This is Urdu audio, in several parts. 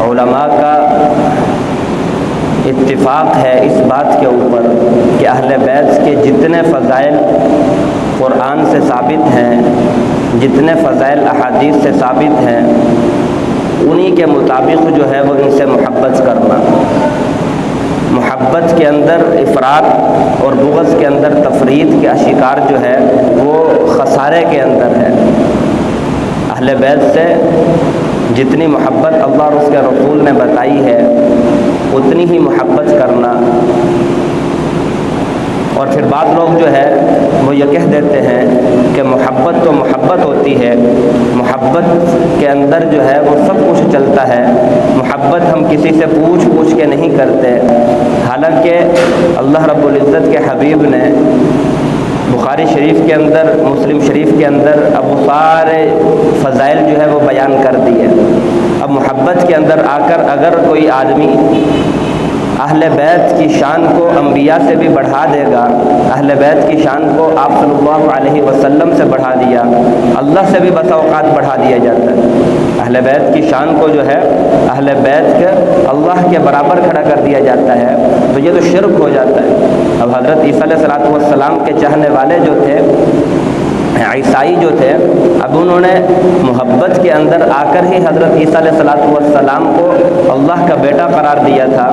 علماء کا اتفاق ہے اس بات کے اوپر کہ اہل بیت کے جتنے فضائل قرآن سے ثابت ہیں، جتنے فضائل احادیث سے ثابت ہیں، انہی کے مطابق جو ہے وہ ان سے محبت کرنا، محبت کے اندر افراط اور بغض کے اندر تفرید کا شکار جو ہے وہ خسارے کے اندر ہے۔ اہل بیت سے جتنی محبت اللہ اور اس کے رسول نے بتائی ہے اتنی ہی محبت کرنا۔ اور پھر بعض لوگ جو ہے وہ یہ کہہ دیتے ہیں کہ محبت تو محبت ہوتی ہے، محبت کے اندر جو ہے وہ سب کچھ چلتا ہے، محبت ہم کسی سے پوچھ کے نہیں کرتے۔ حالانکہ اللہ رب العزت کے حبیب نے بخاری شریف کے اندر، مسلم شریف کے اندر اب وہ سارے فضائل جو ہے وہ بیان کر دیے۔ اب محبت کے اندر آ کر اگر کوئی آدمی اہل بیت کی شان کو انبیاء سے بھی بڑھا دے گا، اہل بیت کی شان کو آپ صلی اللہ علیہ وسلم سے بڑھا دیا، اللہ سے بھی بس اوقات بڑھا دیا جاتا ہے۔ اہل بیت کی شان کو جو ہے اہل بیت کے اللہ کے برابر کھڑا کر دیا جاتا ہے، تو یہ تو شرک ہو جاتا ہے۔ اب حضرت عیسیٰ علیہ السلام کے چاہنے والے جو تھے، عیسائی جو تھے، اب انہوں نے محبت کے اندر آ کر ہی حضرت عیسیٰ علیہ السلام کو اللہ کا بیٹا قرار دیا تھا۔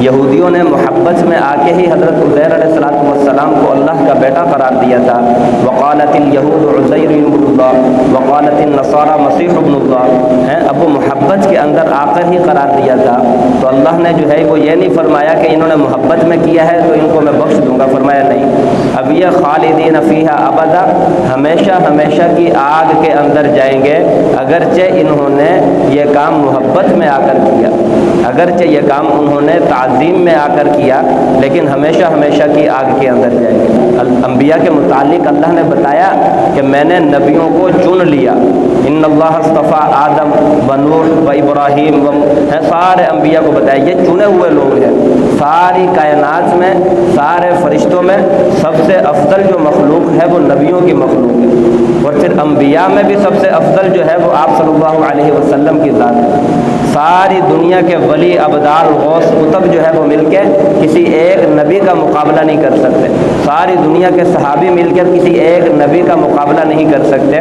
یہودیوں نے محبت میں آ کے ہی حضرت عزیر علیہ السلام کو اللہ کا بیٹا قرار دیا تھا۔ وقالت الیہود عزیر ابن اللہ وقالت النصارى مسیح ابن اللہ، اب وہ محبت کے اندر آ کر ہی قرار دیا تھا۔ تو اللہ نے جو ہے وہ یہ نہیں فرمایا کہ انہوں نے محبت میں کیا ہے تو ان کو میں بخش دوں گا، فرمایا نہیں، اب یہ خالدین فیہا ابدا، ہمیشہ کی آگ کے اندر جائیں گے، اگرچہ انہوں نے یہ کام محبت میں آ کر کیا، اگرچہ یہ کام انہوں نے تعظیم میں آ کر کیا، لیکن ہمیشہ کی آگ کے اندر جائیں گے۔ انبیاء کے متعلق اللہ نے بتایا کہ میں نے نبیوں کو چن لیا، ان اللہ اصطفیٰ آدم و نوح و ابراہیم سارے انبیاء کو بتایا یہ چنے ہوئے لوگ ہیں۔ ساری کائنات میں، سارے فرشتوں میں سب سے افضل جو مخلوق ہے وہ نبیوں کی مخلوق ہے، اور پھر انبیاء میں بھی سب سے افضل جو ہے وہ آپ صلی اللہ علیہ وسلم کی ذات ہے۔ ساری دنیا کے ولی، ابدال، غوث، قطب جو ہے وہ مل کے کسی ایک نبی کا مقابلہ نہیں کر سکتے، ساری دنیا کے صحابی مل کر کسی ایک نبی کا مقابلہ نہیں کر سکتے،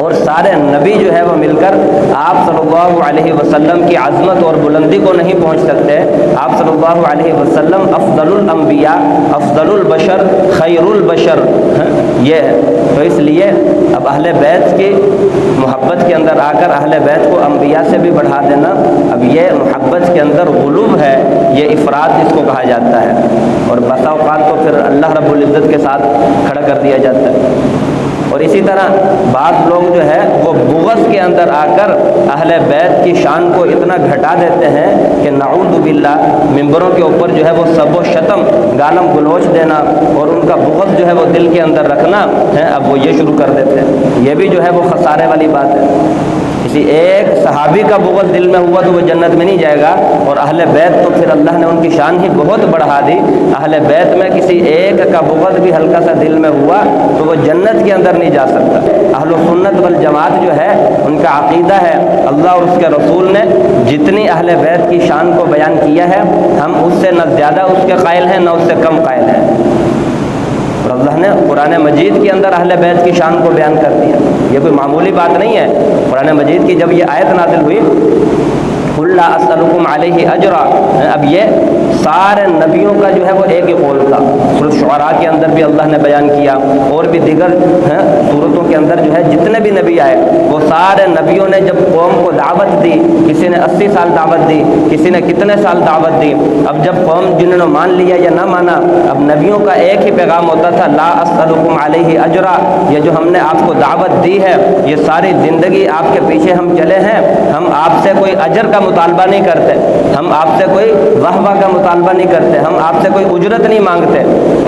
اور سارے نبی جو ہے وہ مل کر آپ صلی اللہ علیہ وسلم کی عظمت اور بلندی کو نہیں پہنچ سکتے۔ آپ صلی اللہ علیہ وسلم افضل الانبیاء، افضل البشر، خیر البشر، یہ ہے۔ تو اس لیے اب اہل بیت کی محبت کے اندر آ کر اہل بیت کو انبیاء سے بھی بڑھا دینا، اب یہ محبت کے اندر غلو ہے، یہ افراط اس کو کہا جاتا ہے، اور بسا اوقات تو پھر اللہ رب العزت کے ساتھ کھڑا کر دیا جاتا ہے۔ اور اسی طرح بعض لوگ جو ہے وہ بغض کے اندر آ کر اہل بیت کی شان کو اتنا گھٹا دیتے ہیں کہ نعوذ باللہ ممبروں کے اوپر جو ہے وہ سب و شتم، گالم گلوچ دینا اور ان کا بغض جو ہے وہ دل کے اندر رکھنا ہے، اب وہ یہ شروع کر دیتے ہیں۔ یہ بھی جو ہے وہ خسارے والی بات ہے۔ کسی ایک صحابی کا بغض دل میں ہوا تو وہ جنت میں نہیں جائے گا، اور اہل بیت تو پھر اللہ نے ان کی شان ہی بہت بڑھا دی۔ اہل بیت میں کسی ایک کا بغض بھی ہلکا سا دل میں ہوا تو وہ جنت کے اندر نہیں جا سکتا۔ اہل سنت والجماعت جو ہے ان کا عقیدہ ہے اللہ اور اس کے رسول نے جتنی اہل بیت کی شان کو بیان کیا ہے ہم اس سے نہ زیادہ اس کے قائل ہیں نہ اس سے کم قائل ہیں، اور اللہ نے قرآن مجید کے اندر اہل بیت کی شان کو بیان کر دیا۔ یہ کوئی معمولی بات نہیں ہے۔ قرآن مجید کی جب یہ آیت نازل ہوئی قُلْ لَا أَسْأَلُكُمْ عَلَيْهِ أَجْرًا، اب یہ سارے نبیوں کا جو ہے وہ ایک ہی قول تھا۔ سورۃ شعراء کے اندر بھی اللہ نے بیان کیا، اور بھی دیگر سورتوں کے اندر جو ہے جتنے بھی نبی آئے وہ سارے نبیوں نے جب قوم کو دعوت دی، کسی نے 80 سال دعوت دی، کسی نے کتنے سال دعوت دی، اب جب قوم جنہوں نے مان لیا یا نہ مانا، اب نبیوں کا ایک ہی پیغام ہوتا تھا لا أسألكم علیہ اجرا، یہ جو ہم نے آپ کو دعوت دی ہے، یہ ساری زندگی آپ کے پیچھے ہم چلے ہیں، ہم آپ سے کوئی اجر کا مطالبہ نہیں کرتے، ہم آپ سے کوئی واہ واہ کا مطالبہ نہیں کرتے، ہم آپ سے کوئی اجرت نہیں مانگتے۔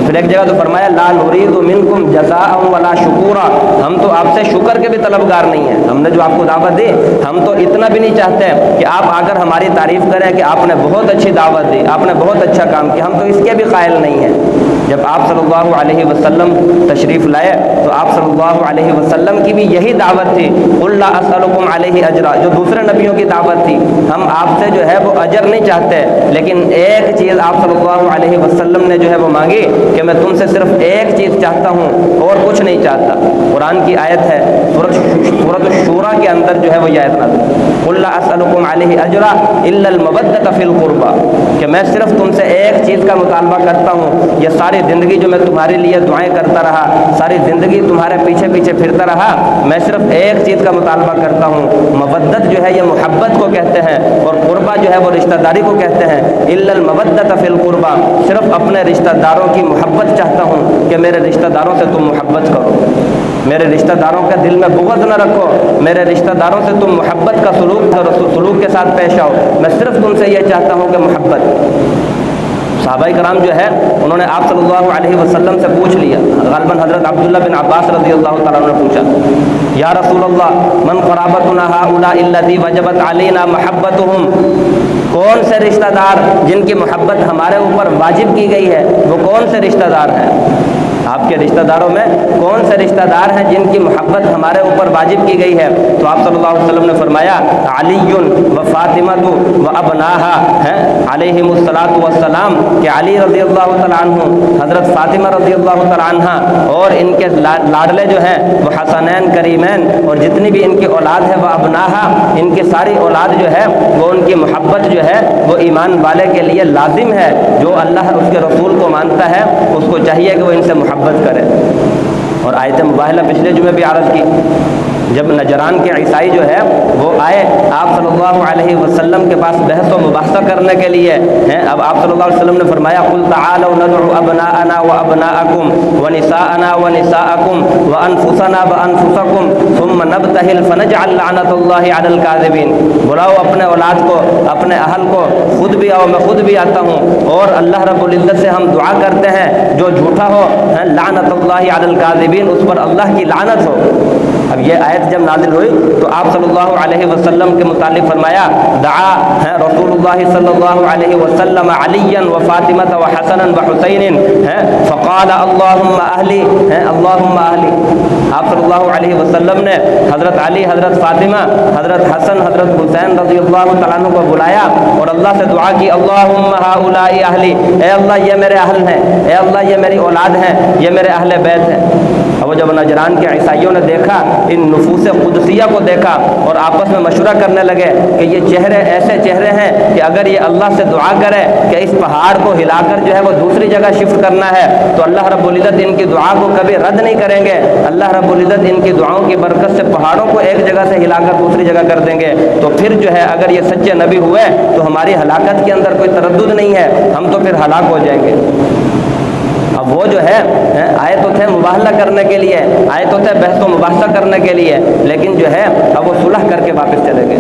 پھر ایک جگہ تو فرمایا لا نريد منکم جزاء ولا شکورا، ہم تو آپ سے شکر کے بھی طلبگار نہیں ہیں، ہم نے جو آپ کو دعوت دی ہم تو اتنا بھی نہیں چاہتے کہ آپ آ کر ہماری تعریف کریں کہ آپ نے بہت اچھی دعوت دی، آپ نے بہت اچھا کام کیا، ہم تو اس کے بھی قائل نہیں ہیں۔ جب آپ صلی اللہ علیہ وسلم تشریف لائے تو آپ صلی اللہ علیہ وسلم کی بھی یہی دعوت تھی، قل لا اسألکم علیہ اجرا، جو دوسرے نبیوں کی دعوت تھی، ہم آپ سے جو ہے وہ اجر نہیں چاہتے، لیکن ایک چیز آپ صلی اللہ علیہ وسلم نے جو ہے وہ مانگی کہ میں تم سے صرف ایک چیز چاہتا ہوں اور کچھ نہیں چاہتا۔ قرآن کی آیت ہے سورۃ الشورى کے اندر جو ہے وہ یہ آیت نازل، قل لا اسألکم علیہ اجرا الا المودۃ فی القربى، کہ میں صرف تم سے ایک چیز کا مطالبہ کرتا ہوں، یہ ساری زندگی جو میں تمہارے لیے دعائیں کرتا رہا، ساری زندگی تمہارے پیچھے پیچھے پھرتا رہا، میں صرف ایک چیز کا مطالبہ کرتا ہوں۔ مودت جو ہے یہ محبت کو کہتے ہیں، اور قربہ جو ہے وہ رشتہ داری کو کہتے ہیں۔ الا المودۃ فی القربى، صرف اپنے رشتہ داروں کی محبت چاہتا ہوں کہ میرے رشتہ داروں سے تم محبت کرو، میرے رشتہ داروں کے دل میں بغض نہ رکھو، میرے رشتہ داروں سے تم محبت کا سلوک کے ساتھ پیش آؤ، میں صرف تم سے یہ چاہتا ہوں کہ محبت۔ صحابہ کرام جو ہے انہوں نے آپ صلی اللہ علیہ وسلم سے پوچھ لیا، غالباً حضرت عبداللہ بن عباس رضی اللہ تعالیٰ عنہ نے پوچھا، یا رسول اللہ من قرابتنا هؤلاء الذی وجبت علینا محبتهم، کون سے رشتہ دار جن کی محبت ہمارے اوپر واجب کی گئی ہے وہ کون سے رشتہ دار ہیں؟ آپ کے رشتہ داروں میں کون سے رشتہ دار ہیں جن کی محبت ہمارے اوپر واجب کی گئی ہے؟ تو آپ صلی اللہ علیہ وسلم نے فرمایا علی و فاطمہ و ابناہا، علیہم الصلاۃ والسلام، کہ علی رضی اللہ تعالیٰ عنہ، حضرت فاطمہ رضی اللہ تعالیٰ عنہ اور ان کے لاڈلے جو ہیں وہ حسنین کریمین، اور جتنی بھی ان کی اولاد ہے وہ ابناہا، ان کی ساری اولاد جو ہے وہ ان کی محبت جو ہے وہ ایمان والے کے لیے لازم ہے، جو اللہ اس کے رسول کو مانتا ہے اس کو چاہیے کہ وہ ان سے محبت کرے۔ اور آیت مباہلہ پچھلے جمعے بھی عرض کی، جب نجران کے عیسائی جو ہے وہ آئے آپ صلی اللہ علیہ وسلم کے پاس بحث و مباحثہ کرنے کے لیے ہیں، اب آپ صلی اللہ علیہ وسلم نے فرمایا قل تعالوا ندعو ابناءنا وابناءکم ونساءنا ونساءکم وانفسنا وانفسکم ثم نبتہل فنجعل لعنت اللہ علی الکاذبین، بلاؤ اپنے اولاد کو، اپنے اہل کو، خود بھی آؤ، میں خود بھی آتا ہوں، اور اللہ رب العزت سے ہم دعا کرتے ہیں جو جھوٹا ہو لعنت اللہ علی الکاذبین، اس پر اللہ کی لعنت ہو۔ اب یہ آیت جب نازل ہوئی تو آپ صلی اللہ علیہ وسلم کے متعلق فرمایا دعا رسول اللہ صلی اللہ علیہ وسلم علی و فاطمہ و حسن و حسین فقال اللہم اہلی، اللہم اہلی، آپ صلی اللہ علیہ وسلم نے حضرت علی، حضرت فاطمہ، حضرت حسن، حضرت حسین رضی اللہ تعالیٰ عنہ کو بلایا اور اللہ سے دعا کی اللہم ہؤلاء اہلی، اے اللہ یہ میرے اہل ہیں، اے اللہ یہ میری اولاد ہیں، یہ میرے اہل بیت ہیں۔ اب جب نجران کے عیسائیوں نے دیکھا، ان نفوس قدسیہ کو دیکھا، اور آپس میں مشورہ کرنے لگے کہ یہ چہرے ایسے چہرے ہیں کہ اگر یہ اللہ سے دعا کرے کہ اس پہاڑ کو ہلا کر جو ہے وہ دوسری جگہ شفٹ کرنا ہے تو اللہ رب العزت ان کی دعا کو کبھی رد نہیں کریں گے، اللہ رب العزت ان کی دعاؤں کی برکت سے پہاڑوں کو ایک جگہ سے ہلا کر دوسری جگہ کر دیں گے، تو پھر جو ہے اگر یہ سچے نبی ہوئے تو ہماری ہلاکت کے اندر کوئی تردد نہیں ہے، ہم تو پھر ہلاک ہو جائیں گے۔ اب وہ جو ہے آئے تو تھے مباہلہ کرنے کے لیے، آئے تو تھے بحث و مباحثہ کرنے کے لیے، لیکن جو ہے اب وہ صلح کر کے واپس چلے گئے،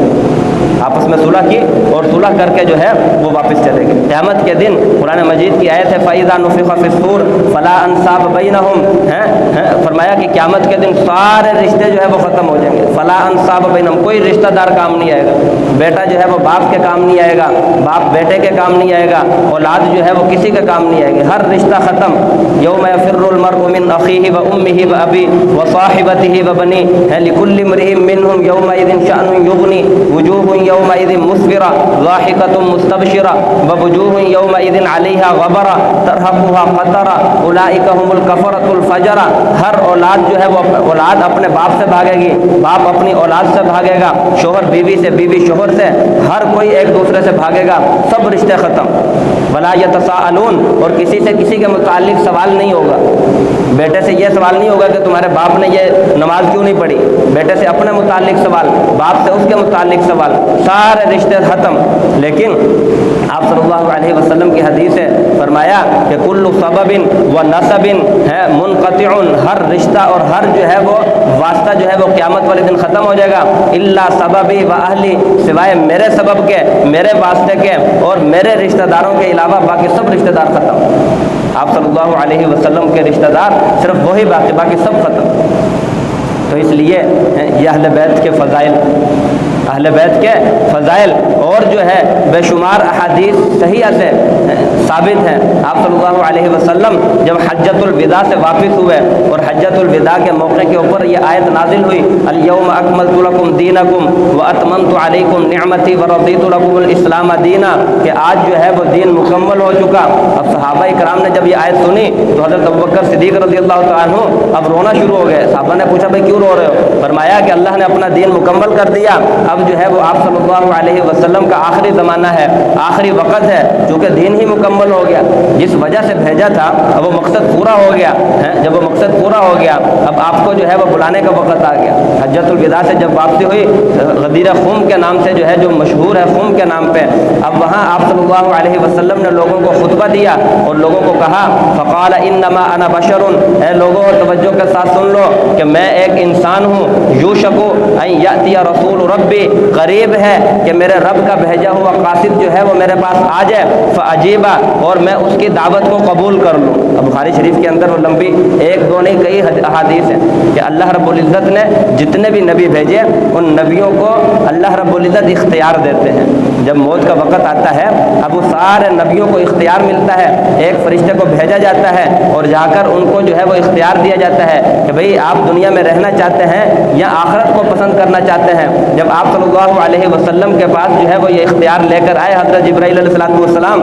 آپس میں صلح کی اور صلح کر کے جو ہے وہ واپس چلے گئے۔ قیامت کے دن قرآن مجید کی آیت ہے فَإِذَا نُفِخَ فِي الصُّورِ فَلَا أَنْسَابَ بَيْنَهُمْ، فرمایا کہ قیامت کے دن سارے رشتے جو ہے وہ ختم ہو جائیں گے، فَلَا أَنْسَابَ بَيْنَهُمْ، کوئی رشتہ دار کام نہیں آئے گا، بیٹا جو ہے وہ باپ کے کام نہیں آئے گا، باپ بیٹے کے کام نہیں آئے گا، اولاد جو ہے وہ کسی کے کام نہیں آئے گی، ہر رشتہ ختم۔ یوم یفر المرء من اخیہ وامہ وابی وصاحبتہ وبنیہ لکل امرئ منہم یومئذ شأن یغنی وجوہ یومئذ مسفرہ ضاحکۃ مستبشرہ ووجوہ یومئذ علیہا غبرہ ترہقها قطرہ اولئک هم الکفرۃ الفجرہ۔ ہر اولاد جو ہے وہ اولاد اپنے باپ سے بھاگے گی، باپ اپنی اولاد سے بھاگے گا، شوہر بیوی سے، بیوی شوہر سے، ہر کوئی ایک دوسرے سے بھاگے گا، سب رشتے ختم۔ ولا یتساءلون، اور کسی سے کسی کے متعلق سوال نہیں ہوگا، بیٹے سے یہ سوال نہیں ہوگا کہ تمہارے باپ نے یہ نماز کیوں نہیں پڑھی، بیٹے سے اپنے متعلق سوال، باپ سے اس کے متعلق سوال، سارے رشتے ختم۔ لیکن آپ صلی اللہ علیہ وسلم کی حدیث ہے، فرمایا کہ کل سبب و نسب ہے منقطع، ہر رشتہ اور ہر جو ہے وہ واسطہ جو ہے وہ قیامت والے دن ختم ہو جائے گا، الا سببی و اہلی، سوائے میرے سبب کے، میرے واسطے کے اور میرے رشتہ داروں کے علاوہ باقی سب رشتہ دار ختم۔ آپ صلی اللہ علیہ وسلم کے رشتہ دار صرف وہی باقی سب ختم۔ تو اس لیے یہ اہل بیت کے فضائل اہل بیت کے فضائل اور جو ہے بے شمار احادیث صحیح سے ثابت ہیں۔ آپ صلی اللہ علیہ وسلم جب حجۃ الوداع سے واپس ہوئے اور حجۃ الوداع کے موقع کے اوپر یہ آیت نازل ہوئی، الیوم اکملت لکم دینکم واتممت علیکم نعمتی ورضیت لکم الاسلام دینا، کہ آج جو ہے وہ دین مکمل ہو چکا۔ اب صحابہ کرام نے جب یہ آیت سنی تو حضرت ابوبکر صدیق رضی اللہ تعالیٰ عنہ اب رونا شروع ہو گئے۔ صحابہ نے پوچھا بھائی کیوں رو رہے ہو؟ فرمایا کہ اللہ نے اپنا دین مکمل کر دیا، اب جو ہے وہ آپ صلی اللہ علیہ وسلم کا آخری زمانہ ہے، آخری وقت ہے، چونکہ دین ہی مکمل ہو گیا، جس وجہ سے بھیجا تھا اب وہ مقصد پورا ہو گیا ہے۔ جب وہ مقصد پورا ہو گیا اب آپ کو جو ہے وہ بلانے کا وقت آ گیا۔ حجۃ الوداع سے جب واپسی ہوئی، غدیر خم کے نام سے جو ہے جو مشہور ہے، خم کے نام پہ، اب وہاں آپ صلی اللہ علیہ وسلم نے لوگوں کو خطبہ دیا اور لوگوں کو کہا فقال انما انا بشر، اے لوگوں توجہ کے ساتھ سن لو کہ میں ایک انسان ہوں، یوشک ان یاتی رسول ربی، قریب ہے کہ میرے رب کا بھیجا ہوا قاصد جو ہے وہ میرے پاس آ جائے، فاجیبا، اور میں اس کی دعوت کو قبول کر لوں۔ اب بخاری شریف کے اندر وہ لمبی ایک دو نہیں کئی احادیث ہیں کہ اللہ رب العزت نے جتنے بھی نبی بھیجے ان نبیوں کو اللہ رب العزت اختیار دیتے ہیں۔ جب موت کا وقت آتا ہے اب وہ سارے نبیوں کو اختیار ملتا ہے، ایک فرشتے کو بھیجا جاتا ہے اور جا کر ان کو جو ہے وہ اختیار دیا جاتا ہے کہ بھئی آپ دنیا میں رہنا چاہتے ہیں یا آخرت کو پسند کرنا چاہتے ہیں۔ جب آپ صلی اللہ علیہ وسلم کے پاس جو ہے وہ یہ اختیار لے کر آئے حضرت جبرائیل علیہ السلام،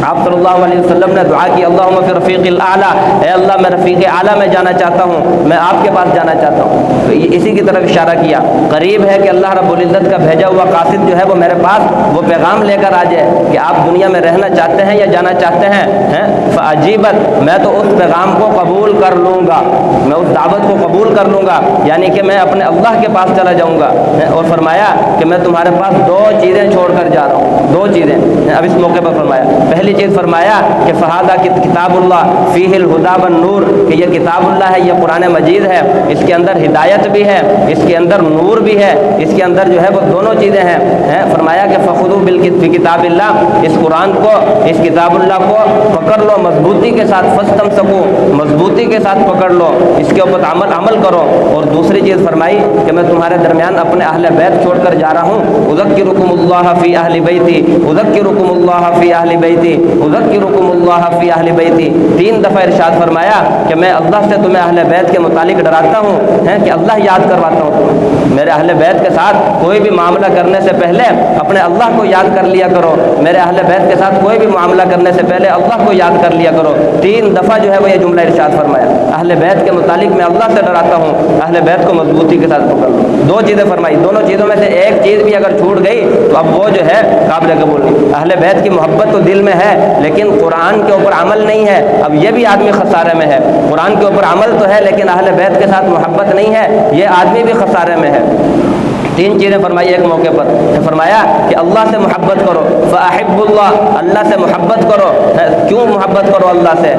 آپ صلی اللہ علیہ وسلم نے دعا کی اللہم فی رفیق الاعلیٰ، اے اللہ میں رفیق اعلیٰ میں جانا چاہتا ہوں، میں آپ کے پاس جانا چاہتا ہوں۔ تو اسی کی طرف اشارہ کیا، قریب ہے کہ اللہ رب العزت کا بھیجا ہوا قاصد جو ہے وہ میرے پاس وہ پیغام لے کر آ جائے کہ آپ دنیا میں رہنا چاہتے ہیں یا جانا چاہتے ہیں، فاجیبت، میں تو اس پیغام کو قبول کر لوں گا، میں اس دعوت کو قبول کر لوں گا، یعنی کہ میں اپنے اللہ کے پاس چلا جاؤں گا۔ اور فرمایا کہ میں تمہارے پاس دو چیزیں چھوڑ کر جا رہا ہوں، دو چیزیں اب اس موقع پر فرمایا۔ پہلی چیز فرمایا کہ فہذا کتاب اللہ فیہ الہدی والنور، کہ یہ کتاب اللہ ہے، یہ قرآن مجید ہے، اس کے اندر ہدایت بھی ہے، اس کے اندر نور بھی ہے، اس کے اندر جو ہے وہ دونوں چیزیں ہیں۔ فرمایا کہ فخذوا بالکتاب اللہ، اس قرآن کو، اس کتاب اللہ کو پکڑ لو مضبوطی کے ساتھ، فاستمسکوا، مضبوطی کے ساتھ پکڑ لو، اس کے اوپر عمل کرو۔ اور دوسری چیز فرمائی کہ میں تمہارے درمیان اپنے اہل بیت چھوڑ کر جا رہا ہوں، اذکرکم اللہ فی اہل بیتی، اذکرکم اللہ فی اہل بیتی، اذکرکم اللہ فی اہل بیتی، 3 دفعہ ارشاد فرمایا کہ میں اللہ سے تمہیں اہل بیت کے متعلق ڈراتا ہوں کہ اللہ یاد کرواتا ہوں تمہیں، میرے اہل بیت کے ساتھ کوئی بھی معاملہ کرنے سے پہلے اپنے اللہ کو یاد کر لیا کرو، میرے اہل بیت کے ساتھ کوئی بھی معاملہ کرنے سے پہلے اللہ کو یاد کر لیا کرو۔ 3 دفعہ جو ہے وہ یہ جملہ ارشاد فرمایا، اہل بیت کے متعلق میں اللہ سے ڈراتا ہوں، اہل بیت کو مضبوطی کے ساتھ پکڑ لو۔ 2 چیزیں فرمائی، دونوں چیزوں میں سے ایک چیز بھی اگر چھوٹ گئی تو اب وہ جو ہے قابل قبول نہیں۔ اہل بیت کی محبت تو دل میں ہے لیکن قرآن کے اوپر عمل نہیں ہے، اب یہ بھی آدمی خسارے میں ہے۔ قرآن کے اوپر عمل تو ہے لیکن اہل بیت کے ساتھ محبت نہیں ہے، یہ آدمی بھی خسارے میں ہے۔ 3 چیزیں فرمائی ایک موقع پر، فرمایا کہ اللہ سے محبت کرو، فاحب اللہ، اللہ سے محبت کرو۔ کیوں محبت کرو اللہ سے؟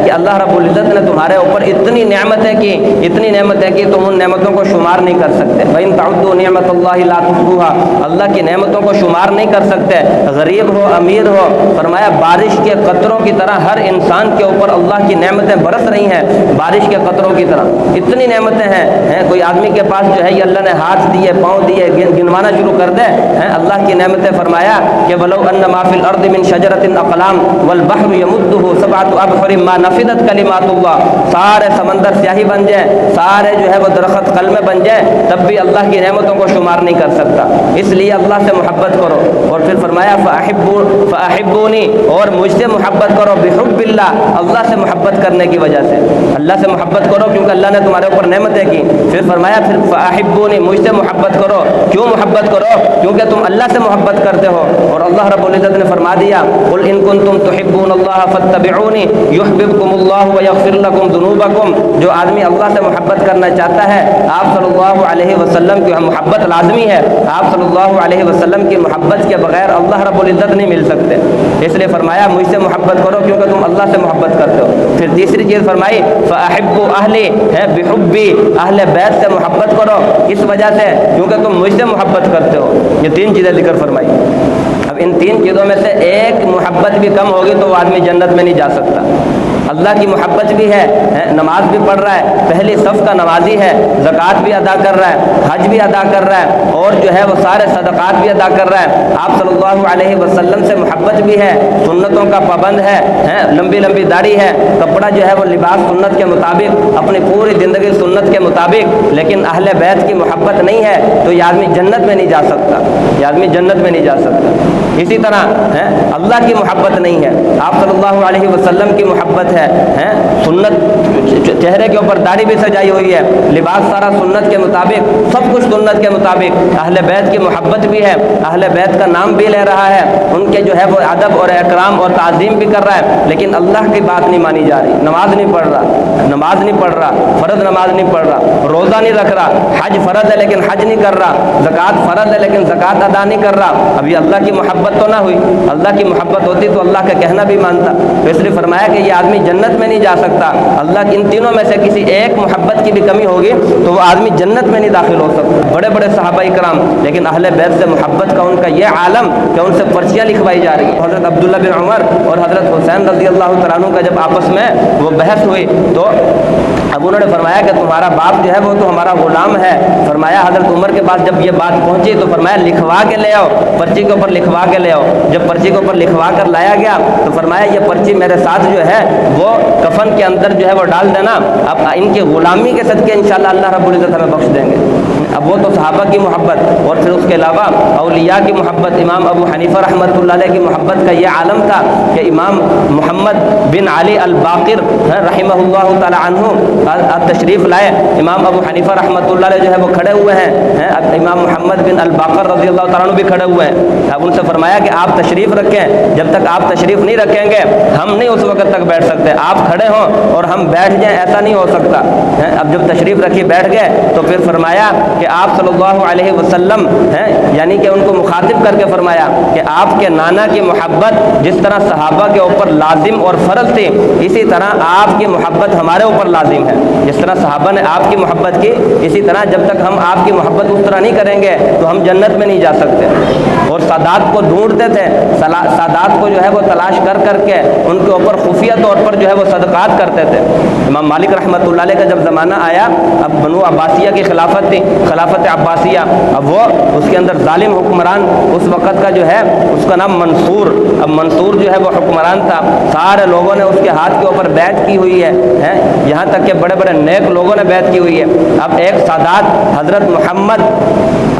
کہ اللہ رب العزت نے تمہارے اوپر اتنی نعمتیں کی، اتنی نعمتیں کی تم ان نعمتوں کو شمار نہیں کر سکتے۔ وَإِن تَعُدُّوا نِعْمَةَ اللَّهِ لَا تُحْصُوهَا، اللہ کی نعمتوں کو شمار نہیں کر سکتے، غریب ہو امیر ہو۔ فرمایا بارش کے قطروں کی طرح ہر انسان کے اوپر اللہ کی نعمتیں برس رہی ہیں، بارش کے قطروں کی طرح اتنی نعمتیں ہیں۔ کوئی آدمی کے پاس جو ہے یہ اللہ نے ہاتھ دیے، پاؤں دیے، گنوانا شروع کر دے اللہ کی نعمتیں۔ فرمایا کہ وَلَوْ أَنَّ مَا فِي الْأَرْضِ مِنْ شَجَرَةٍ أَقْلَامٌ وَالْبَحْرُ يَمُدُّهُ سَبْعَةُ أَبْحُرٍ مَا نَفِدَتْ كَلِمَاتُ اللَّهِ، سارے سمندر سیاہی بن جائیں، سارے جو ہے وہ درخت قلمیں بن جائیں، تب بھی اللہ کی نعمتوں کو شمار نہیں کر سکتا۔ اس لیے اللہ سے محبت کرو۔ اور پھر فرمایا فَأَحِبُّونِي، اور مجھ سے محبت کرو، بِحُبِّ اللَّهِ، اللہ سے محبت کرنے کی وجہ سے، اللہ سے محبت کرو کیونکہ اللہ نے تمہارے اوپر نعمتیں کی۔ پھر فرمایا پھر فَأَحِبُّونِي، مجھ سے محبت کرو، کیوں محبت کرو؟ کیونکہ تم اللہ سے محبت کرتے ہو۔ اور اللہ رب العزت نے فرما دیا قل ان کنتم تحبون اللہ فاتبعونی یحببکم اللہ ویغفر لکم ذنوبکم، جو آدمی اللہ سے محبت کرنا چاہتا ہے آپ صلی اللہ علیہ وسلم کی محبت لازمی ہے، آپ صلی اللہ علیہ وسلم کی محبت کے بغیر اللہ رب العزت نہیں مل سکتے۔ اس لیے فرمایا مجھ سے محبت کرو کیونکہ تم اللہ سے محبت کرتے ہو۔ پھر تیسری چیز فرمائی فاحبوا اہلی، ہے بحبی، اہل بیت سے محبت کرو اس وجہ سے کیونکہ تم مجھ سے محبت کرتے ہو۔ یہ 3 چیزیں ذکر فرمائی۔ اب ان تین چیزوں میں سے ایک محبت بھی کم ہوگی تو وہ آدمی جنت میں نہیں جا سکتا۔ اللہ کی محبت بھی ہے، نماز بھی پڑھ رہا ہے، پہلی صف کا نمازی ہے، زکوٰۃ بھی ادا کر رہا ہے، حج بھی ادا کر رہا ہے، اور جو ہے وہ سارے صدقات بھی ادا کر رہا ہے، آپ صلی اللہ علیہ وسلم سے محبت بھی ہے، سنتوں کا پابند ہے، لمبی لمبی داڑھی ہے، کپڑا جو ہے وہ لباس سنت کے مطابق، اپنی پوری زندگی سنت کے مطابق، لیکن اہل بیت کی محبت نہیں ہے تو یہ آدمی جنت میں نہیں جا سکتا، یہ آدمی جنت میں نہیں جا سکتا۔ اسی طرح اللہ کی محبت نہیں ہے، آپ صلی اللہ علیہ وسلم کی محبت ہے، سنت، چہرے کے اوپر داڑھی بھی سجائی ہوئی ہے، لباس سارا سنت کے مطابق، سب کچھ سنت کے مطابق، اہل بیت کی محبت بھی ہے، اہل بیت کا نام بھی لے رہا ہے، ان کے جو ہے وہ ادب اور اکرام اور تعظیم بھی کر رہا ہے، لیکن اللہ کی بات نہیں مانی جا رہی، نماز نہیں پڑھ رہا، فرض نماز نہیں پڑھ رہا، روزہ نہیں رکھ رہا، حج فرض ہے لیکن حج نہیں کر رہا، زکوٰۃ فرض ہے لیکن زکوٰۃ ادا نہیں کر رہا، اب یہ اللہ کی محبت تو نہ ہوئی، اللہ کی محبت ہوتی تو اللہ کا کہنا بھی مانتا، تو اس لیے فرمایا کہ یہ آدمی جنت میں نہیں جا سکتا، اللہ کی ان تینوں میں سے کسی ایک محبت کی بھی کمی ہوگی تو وہ آدمی جنت میں نہیں داخل ہو سکتا۔ بڑے بڑے صحابہ کرام، لیکن اہل بیت سے محبت کا ان کا یہ عالم کہ ان سے پرچیاں لکھوائی جا رہی ہیں۔ حضرت عبداللہ بن عمر اور حضرت حسین رضی اللہ تعالیٰ عنہ کا جب آپس میں وہ بحث ہوئی تو اب انہوں نے فرمایا کہ تمہارا باپ جو ہے وہ تو ہمارا غلام ہے، فرمایا حضرت عمر کے پاس جب یہ بات پہنچی تو فرمایا لکھوا کے لے آؤ، پرچی کے اوپر لکھوا کے لے آؤ، جب پرچی کے اوپر لکھوا کر لایا گیا تو فرمایا یہ پرچی میرے ساتھ جو ہے وہ کفن کے اندر جو ہے وہ ڈال دینا، اب ان کی غلامی کے صدقے انشاءاللہ اللہ رب العزت ہمیں بخش دیں گے۔ اب وہ تو صحابہ کی محبت، اور پھر اس کے علاوہ اولیاء کی محبت، امام ابو حنیفہ رحمۃ اللہ علیہ کی محبت کا یہ عالم تھا کہ امام محمد بن علی الباقر رحمہ اللہ تعالی عنہ تشریف لائے، امام ابو حنیفہ رحمۃ اللہ علیہ جو ہے وہ کھڑے ہوئے ہیں، امام محمد بن الباقر رضی اللہ تعالیٰ عنہ بھی کھڑے ہوئے ہیں، اب ان سے فرمایا کہ آپ تشریف رکھیں، جب تک آپ تشریف نہیں رکھیں گے ہم نہیں اس وقت تک بیٹھ سکتے، آپ کھڑے ہوں اور ہم بیٹھ جائیں ایسا نہیں ہو سکتا۔ اب جب تشریف رکھی بیٹھ گئے تو پھر فرمایا کہ آپ صلی اللہ علیہ وسلم یعنی کہ ان کو مخاطب کر کے فرمایا کہ آپ کے نانا کی محبت جس طرح صحابہ کے اوپر لازم اور فرض تھی، اسی طرح آپ کی محبت ہمارے اوپر لازم ہے، جس طرح صحابہ نے آپ کی محبت کی اسی طرح جب تک ہم آپ کی محبت اس طرح نہیں کریں گے تو ہم جنت میں نہیں جا سکتے۔ اور سادات کو ڈھونڈتے تھے، سادات کو جو ہے وہ تلاش کر کر کے ان کے اوپر خفیہ طور پر جو ہے وہ صدقات کرتے تھے۔ امام مالک رحمۃ اللہ علیہ کا جب زمانہ آیا، اب بنو عباسیہ کی خلافت تھی، خلافت عباسیہ، اب وہ اس کے اندر ظالم حکمران اس وقت کا جو ہے اس کا نام منصور، اب منصور جو ہے وہ حکمران تھا، سارے لوگوں نے اس کے ہاتھ کے اوپر بیعت کی ہوئی ہے، یہاں تک کہ بڑے بڑے نیک لوگوں نے بیعت کی ہوئی ہے۔ اب ایک سادات حضرت محمد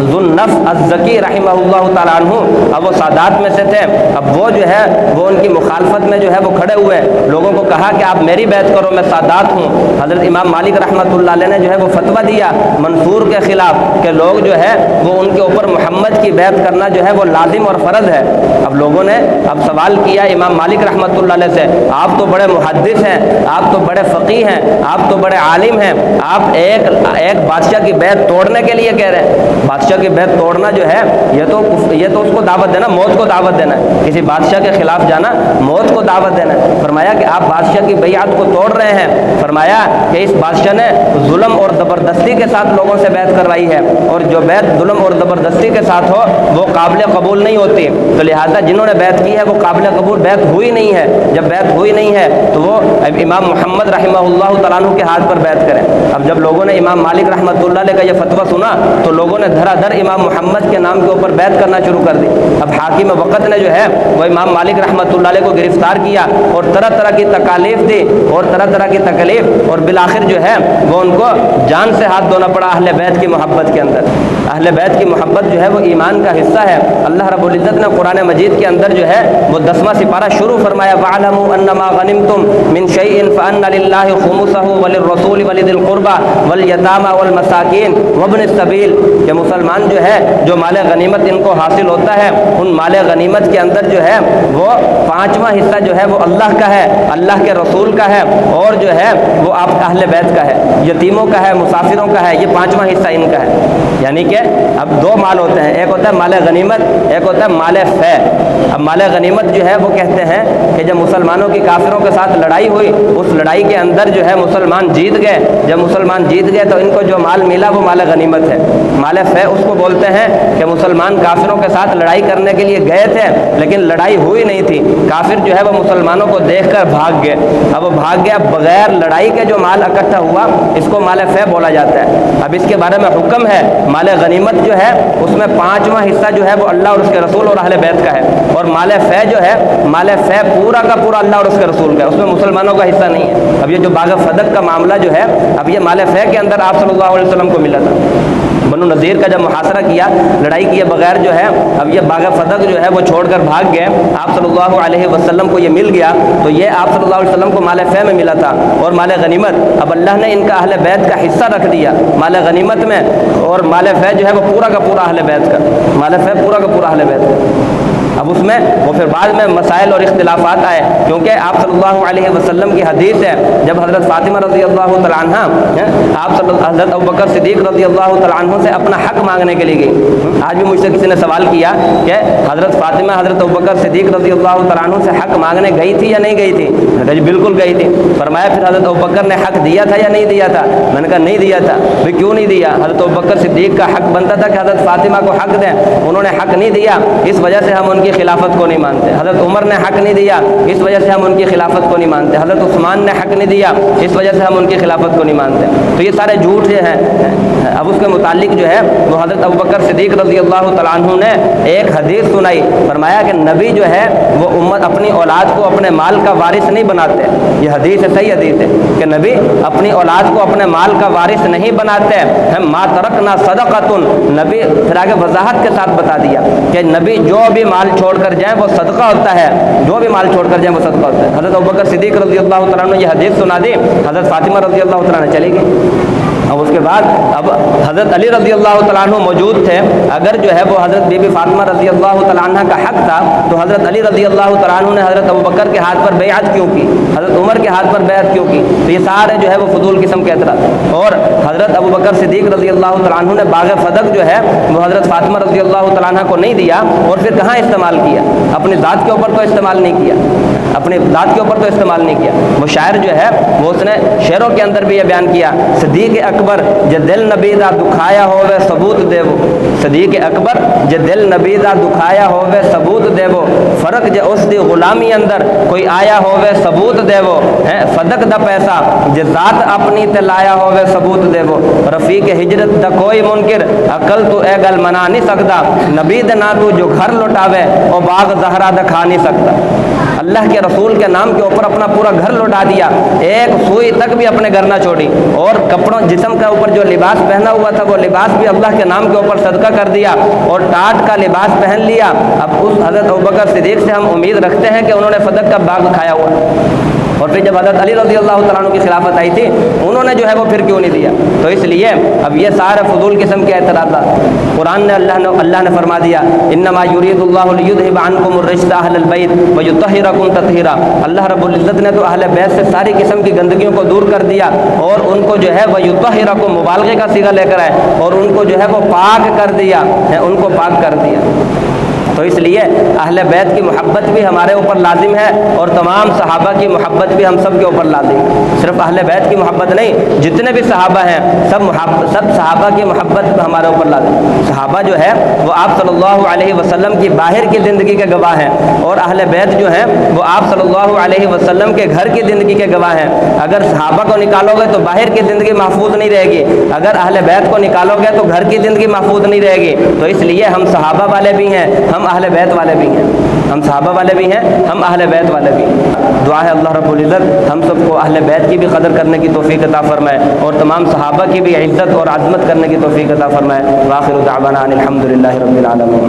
ذو النفس الزکی رحمہ اللہ تعالیٰ عنہ، اب وہ سادات میں سے تھے، اب وہ جو ہے وہ ان کی مخالفت میں جو ہے وہ کھڑے ہوئے، لوگوں کو کہا کہ آپ میری بیعت کرو، میں سادات ہوں۔ حضرت امام مالک رحمۃ اللہ علیہ نے جو ہے وہ فتویٰ دیا منصور کے خلاف کہ لوگ جو ہے وہ ان کے اوپر محمد کی بیعت کرنا جو ہے وہ لازم اور فرض ہے۔ اب لوگوں نے اب سوال کیا امام مالک رحمۃ اللہ علیہ سے، آپ تو بڑے محدث ہیں، آپ تو بڑے فقیہ ہیں، آپ تو بڑے عالم ہیں، آپ ایک بادشاہ کی بیعت توڑنے کے لیے کہہ رہے ہیں؟ بادشاہ کی بیعت توڑنا جو ہے یہ تو اس کو دعوت دینا، موت کو دعوت دینا ہے، کسی بادشاہ کے خلاف جانا موت کو دعوت دینا ہے۔ فرمایا کہ آپ بادشاہ کی بیعت کو توڑ رہے ہیں، فرمایا کہ اس بادشاہ نے ظلم اور زبردستی کے ساتھ لوگوں سے بیعت کروائی ہے، اور جو بیعت ظلم اور زبردستی کے ساتھ ہو وہ قابل قبول نہیں ہوتی، تو لہٰذا جنہوں نے بیعت کی ہے وہ قابل قبول بیعت ہوئی نہیں ہے، جب بیعت ہوئی نہیں ہے تو وہ امام محمد رحمہ اللہ تعالیٰ عنہ کے ہاتھ پر بیعت کریں۔ اب جب لوگوں نے امام مالک رحمۃ اللہ علیہ کا یہ فتویٰ سنا تو لوگوں نے دھرا دھر امام محمد کے نام کے اوپر بیعت کرنا شروع کر دی۔ اب حاکم وقت نے جو ہے وہ امام مالک رحمۃ اللہ علیہ کو گرفتار کیا اور طرح طرح کی تکالیف دی اور طرح طرح کی تکلیف، اور بالآخر جو ہے وہ ان کو جان سے ہاتھ دھونا پڑا اہل بیت کی محبت کے اندر۔ اہل بیت کی محبت جو ہے وہ ایمان کا حصہ ہے۔ اللہ رب العزت نے قرآن مجید کے اندر جو ہے وہ 10واں سپارہ شروع فرمایا، وَاعْلَمُوا أَنَّمَا غَنِمْتُم مِّن شَيْءٍ فَأَنَّ لِلَّهِ خُمُسَهُ وَلِلرَّسُولِ وَلِذِي الْقُرْبَى وَالْيَتَامَى وَالْمَسَاكِينِ وَابْنِ السَّبِيلِ، کہ مسلمان جو ہے جو مال غنیمت ان کو حاصل ہوتا ہے ان مال غنیمت کے اندر جو ہے وہ 5واں حصہ جو ہے وہ اللہ کا ہے، اللہ کے رسول کا ہے، اور جو ہے وہ آپ اہل بیت کا ہے، یتیموں کا ہے، مسافروں کا ہے، یہ 5واں حصہ ان کا ہے۔ یعنی کہ اب 2 مال ہوتے ہیں، ہیں، ایک ہوتا ہے مال غنیمت، ایک ہوتا ہے مال فے۔ اب مال غنیمت جو ہے وہ کہتے ہیں کہ جب مسلمانوں کی کافروں کے ساتھ لڑائی ہوئی، اس لڑائی کے اندر جو ہے مسلمان جیت گئے، جب مسلمان جیت گئے تو ان کو جو مال ملا وہ مال غنیمت ہے۔ مال فے اس کو بولتے ہیں کہ مسلمان کافروں کے ساتھ لڑائی کرنے کے لیے گئے تھے لیکن لڑائی ہوئی نہیں تھی، کافر جو ہے وہ مسلمانوں کو دیکھ کر بھاگ گئے، اب وہ بھاگ گیا، بغیر لڑائی کے جو مال اکٹھا ہوا اس کو مال فے بولا جاتا ہے۔ اب اس کے بارے میں حکم ہے، مال غنیمت جو ہے اس میں 5واں حصہ جو ہے وہ اللہ اور اس کے رسول اور اہل بیت کا ہے، اور مال فے جو ہے، مال فے پورا کا پورا اللہ اور اس کے رسول کا ہے، اس میں مسلمانوں کا حصہ نہیں ہے۔ اب یہ جو باغ فدق کا معاملہ جو ہے، اب یہ مال فے کے اندر آپ صلی اللہ علیہ وسلم کو ملا تھا۔ بنو نذیر کا جب محاصرہ کیا، لڑائی کیے بغیر جو ہے، اب یہ باغ فدق جو ہے وہ چھوڑ کر بھاگ گئے، آپ صلی اللہ علیہ وسلم کو یہ مل گیا، تو یہ آپ صلی اللہ علیہ وسلم کو مال فے میں ملا تھا اور مال غنیمت اب اللہ نے ان کا اہل بیت کا حصہ رکھ دیا مال غنیمت میں، اور مال فے جو ہے وہ پورا کا پورا اہل بیت کا، مال فے پورا کا پورا اہل بیت کا۔ اب اس میں وہ پھر بعد میں مسائل اور اختلافات آئے، کیونکہ آپ صلی اللہ علیہ وسلم کی حدیث ہے، جب حضرت فاطمہ رضی اللہ تعالیٰ عنہ حضرت ابوبکر صدیق رضی اللہ تعالیٰ عنہ سے اپنا حق مانگنے کے لیے گئی۔ آج بھی مجھ سے کسی نے سوال کیا کہ حضرت فاطمہ حضرت ابوبکر صدیق رضی اللہ تعالیٰ عنہ سے حق مانگنے گئی تھی یا نہیں گئی تھی؟ میں نے کہا جی بالکل گئی تھی۔ فرمایا پھر حضرت ابوبکر نے حق دیا تھا یا نہیں دیا تھا؟ میں نے کہا نہیں دیا تھا۔ بھائی کیوں نہیں دیا؟ حضرت ابوبکر صدیق کا حق بنتا تھا کہ حضرت فاطمہ کو حق دیں، انہوں نے حق نہیں دیا، اس وجہ سے ہم ان کی خلافت کو نہیں مانتے۔ حضرت عمر نے حق نہیں دیا، اس وجہ سے ہم ان کی خلافت کو نہیں مانتے۔ حضرت عثمان نے حق نہیں دیا، اس وجہ سے ہم ان کی خلافت کو نہیں مانتے۔ تو یہ سارے جھوٹ جو ہیں۔ اب اس کے متعلق جو ہے وہ حضرت ابوبکر صدیق رضی اللہ تعالیٰ عنہ نے ایک حدیث سنائی، فرمایا کہ نبی جو ہے وہ امت اپنی اولاد کو اپنے مال کا وارث نہیں بناتے۔ یہ حدیث ہے، صحیح حدیث ہے کہ نبی اپنی اولاد کو اپنے مال کا وارث نہیں بناتے ہیں۔ ما ترکنا صدقۃ، نبی پھر آگے وضاحت کے ساتھ بتا دیا کہ نبی جو بھی مال چھوڑ کر جائیں وہ صدقہ ہوتا ہے، جو بھی مال چھوڑ کر جائیں وہ صدقہ ہوتا ہے۔ حضرت ابوبکر صدیق رضی اللہ تعالیٰ عنہ نے یہ حدیث سنا دی، حضرت فاطمہ رضی اللہ تعالیٰ عنہ چلی گئی۔ اب اس کے بعد اب حضرت علی رضی اللہ تعالیٰ عنہ موجود تھے، اگر جو ہے وہ حضرت بی بی فاطمہ رضی اللہ تعالیٰ عنہ کا حق تھا تو حضرت علی رضی اللہ تعالیٰ عنہ نے حضرت ابوبکر کے ہاتھ پر بیعت کیوں کی، حضرت عمر کے ہاتھ پر بیعت کیوں کی؟ تو یہ سارے جو ہے وہ فضول قسم کے اعتراض۔ اور حضرت ابوبکر صدیق رضی اللہ تعالیٰ عنہ نے باغ فدق جو ہے وہ حضرت فاطمہ رضی اللہ تعالیٰ عنہ کو نہیں دیا، اور پھر کہاں استعمال کیا؟ اپنی ذات کے اوپر تو استعمال نہیں کیا، اپنی ذات کے اوپر تو استعمال نہیں کیا۔ وہ شاعر جو ہے وہ اس نے شعروں کے اندر بھی یہ بیان کیا، صدیق اکبر جے دل نبی دا دکھایا ہووے ثبوت دے وہ، صدیق اکبر جے دل نبی دا دکھایا ہووے ثبوت دے وہ، فرق جے اس دی غلامی اندر کوئی آیا ہووے ثبوت دے وہ، فدق دا پیسہ جے ذات اپنی تے لایا ہووے ثبوت دے وہ، رفیق ہجرت دا کوئی منکر عقل تو اے گل منا نہیں سکدا، نبی دے نا تو جو گھر لٹاوے او باغ زہرا دا کھا نہیں سکتا۔ اللہ کے رسول کے نام کے اوپر اپنا پورا گھر لوٹا دیا، ایک سوئی تک بھی اپنے گھر نہ چھوڑی، اور کپڑوں جسم کے اوپر جو لباس پہنا ہوا تھا وہ لباس بھی اللہ کے نام کے اوپر صدقہ کر دیا، اور ٹاٹ کا لباس پہن لیا۔ اب اس حضرت ابوبکر صدیق سے ہم امید رکھتے ہیں کہ انہوں نے فدق کا باغ کھایا ہوا، اور پھر جب حضرت علی رضی اللہ تعالیٰ عنہ کی خلافت آئی تھی انہوں نے جو ہے وہ پھر کیوں نہیں دیا؟ تو اس لیے اب یہ سارے فضول قسم کے اعتراضات قرآن نے اللہ نے فرما دیا، انما یرید اللہ لیذھب عنکم الرجس اہل البیت ویطہرکم تطہیرا، اللہ رب العزت نے تو اہل بیت سے ساری قسم کی گندگیوں کو دور کر دیا، اور ان کو جو ہے ویطہرکم مبالغے کا صیغہ لے کر آئے، اور ان کو جو ہے وہ پاک کر دیا، ان کو پاک کر دیا۔ تو اس لیے اہل بیت کی محبت بھی ہمارے اوپر لازم ہے، اور تمام صحابہ کی محبت بھی ہم سب کے اوپر لازم ہے۔ صرف اہل بیت کی محبت نہیں، جتنے بھی صحابہ ہیں سب صحابہ کی محبت ہمارے اوپر لازم ہے۔ صحابہ جو ہے وہ آپ صلی اللہ علیہ وسلم کی باہر کی زندگی کے گواہ ہیں، اور اہل بیت جو ہیں وہ آپ صلی اللہ علیہ وسلم کے گھر کی زندگی کے گواہ ہیں۔ اگر صحابہ کو نکالو گے تو باہر کی زندگی محفوظ نہیں رہے گی، اگر اہل بیت کو نکالو گے تو گھر کی زندگی محفوظ نہیں رہے گی۔ تو اس لیے ہم صحابہ والے بھی ہیں، ہم اہل بیت والے بھی ہیں، ہم صحابہ والے بھی ہیں، ہم اہل بیت والے بھی ہیں۔ دعا ہے اللہ رب العزت ہم سب کو اہل بیت کی بھی قدر کرنے کی توفیق عطا فرمائے، اور تمام صحابہ کی بھی عزت اور عظمت کرنے کی توفیق عطا فرمائے۔ وآخر دعوانا ان الحمد للہ رب العالمین۔